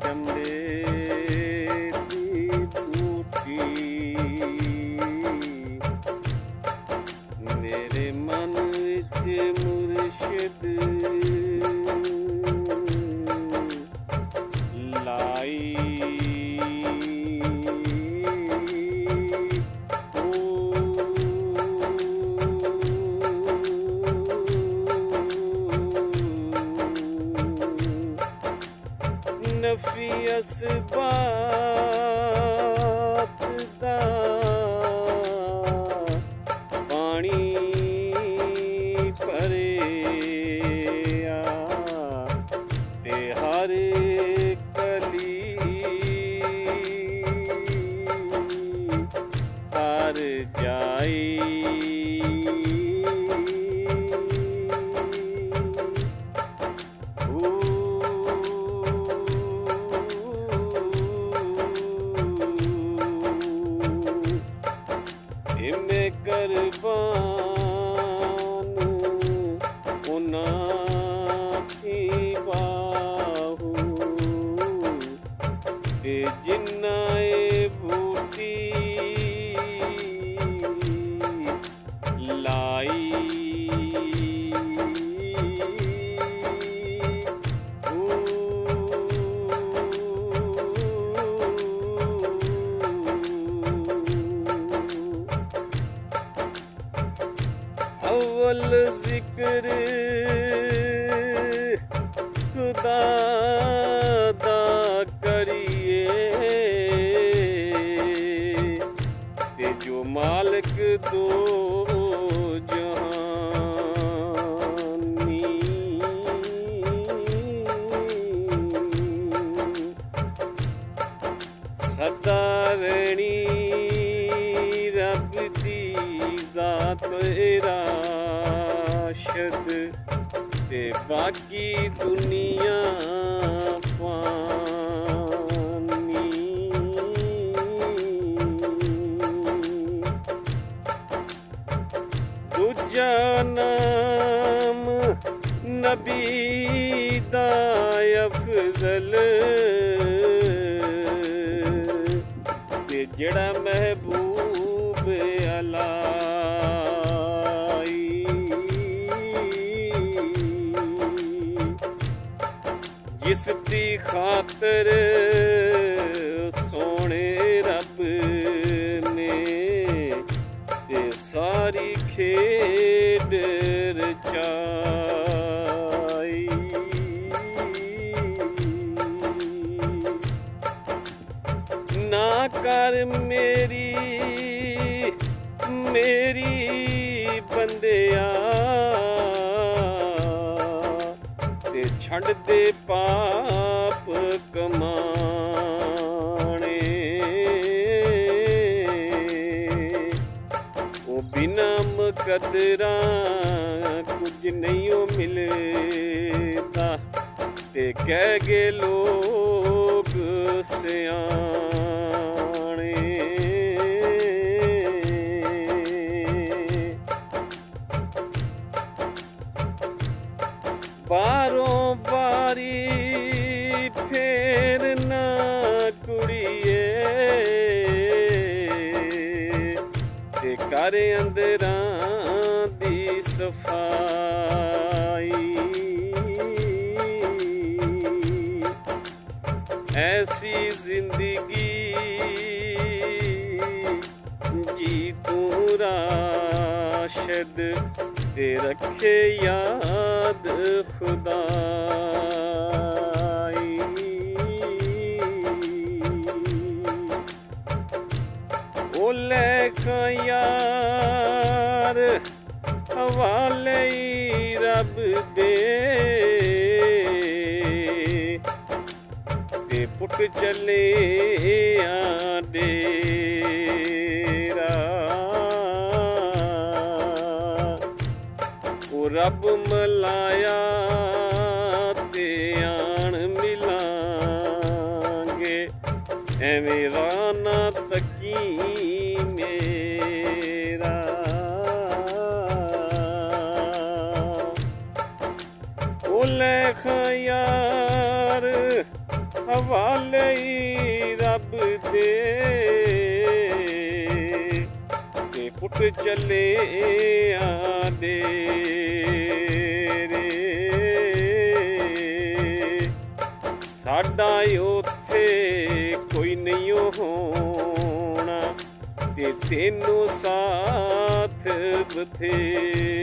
चमड़े दी बूटी मेरे मन विच मुर्शिद लाई नफी असबात दा पानी भरिया ते हर कली हर जाई मैं कुर्बान उन्हां दी बाहू ते जिन्ना ए बूटी लाई अव्वल जिक्र खुदा दा करिए ते जो मालिक दो जहानी सदा रहनी रब दी ज़ात राशद ते बाकी दुनिया फानी दूजा नाम नबी दा अफजल ते जेड़ा महबूब अलाई जिस दी खातर सोने रब ने ते सारी खेड रचाई ना कर मेरी बंदिया ते छड़ दे पाप कमाने ओ बिना मुकदरा कुछ नहीं ओ मिलता ते कह गए लोग सियाने बारों बारी फेर ना कुड़िए ते कर अंदरां दी सफाई ऐसी जिंदगी जी तू राशिद ते रखे याद खुदाई ओ लेखा यार हवाले रब दे ते पुट चले डेरा ओ रब मलाया ते आन मिलांगे एवें राना तकी मेरा ओ लेखा यार ਹਵਾਲੇ ਈ ਰੱਬ ਦੇ ਤੇ ਪੁੱਟ ਚੱਲੇ ਆ ਡੇਰੇ। ਸਾਡਾ ਉੱਥੇ ਕੋਈ ਨਹੀਂ ਹੋਣਾ ਤੇ ਤੈਨੂੰ ਸਾਥ ਬਥੇਰੇ।